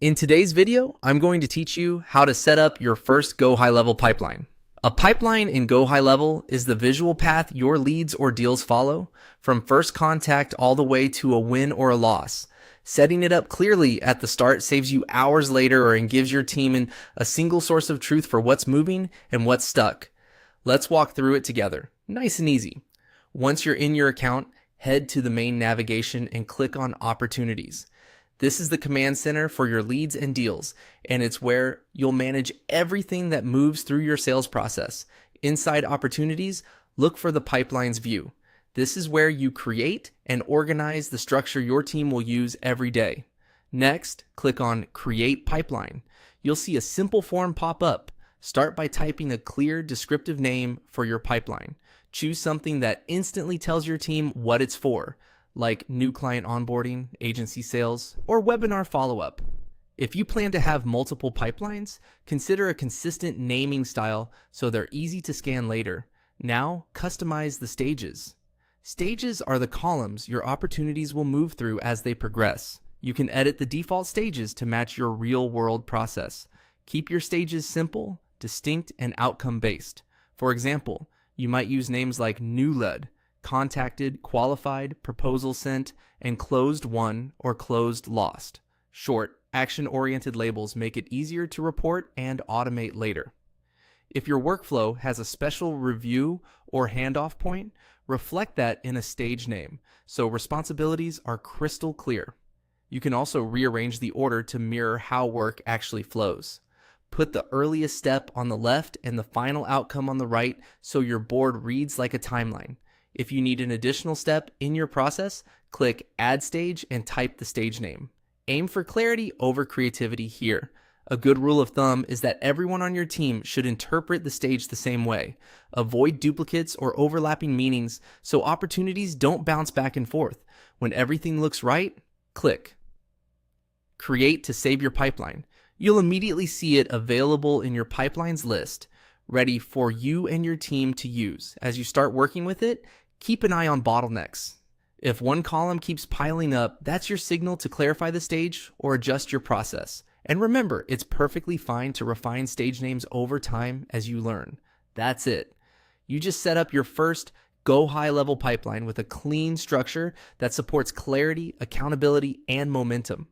In today's video, I'm going to teach you how to set up your first GoHighLevel pipeline. A pipeline in GoHighLevel is the visual path your leads or deals follow from first contact all the way to a win or a loss. Setting it up clearly at the start saves you hours later and gives your team a single source of truth for what's moving and what's stuck. Let's walk through it together. Nice and easy. Once you're in your account, head to the main navigation and click on Opportunities. This is the command center for your leads and deals, and it's where you'll manage everything that moves through your sales process. Inside Opportunities, look for the Pipelines view. This is where you create and organize the structure your team will use every day. Next, click on Create Pipeline. You'll see a simple form pop up. Start by typing a clear, descriptive name for your pipeline. Choose something that instantly tells your team what it's for, like new client onboarding, agency sales, or webinar follow-up. If you plan to have multiple pipelines, consider a consistent naming style so they're easy to scan later. Now, customize the stages. Stages are the columns your opportunities will move through as they progress. You can edit the default stages to match your real-world process. Keep your stages simple, distinct, and outcome-based. For example, you might use names like new lead, contacted, qualified, proposal sent, and closed won or closed lost. Short, action-oriented labels make it easier to report and automate later. If your workflow has a special review or handoff point, reflect that in a stage name, so responsibilities are crystal clear. You can also rearrange the order to mirror how work actually flows. Put the earliest step on the left and the final outcome on the right so your board reads like a timeline. If you need an additional step in your process, click Add Stage and type the stage name. Aim for clarity over creativity here. A good rule of thumb is that everyone on your team should interpret the stage the same way. Avoid duplicates or overlapping meanings so opportunities don't bounce back and forth. When everything looks right, click Create to save your pipeline. You'll immediately see it available in your pipelines list, ready for you and your team to use. As you start working with it, keep an eye on bottlenecks. If one column keeps piling up, that's your signal to clarify the stage or adjust your process. And remember, it's perfectly fine to refine stage names over time as you learn. That's it. You just set up your first GoHighLevel pipeline with a clean structure that supports clarity, accountability, and momentum.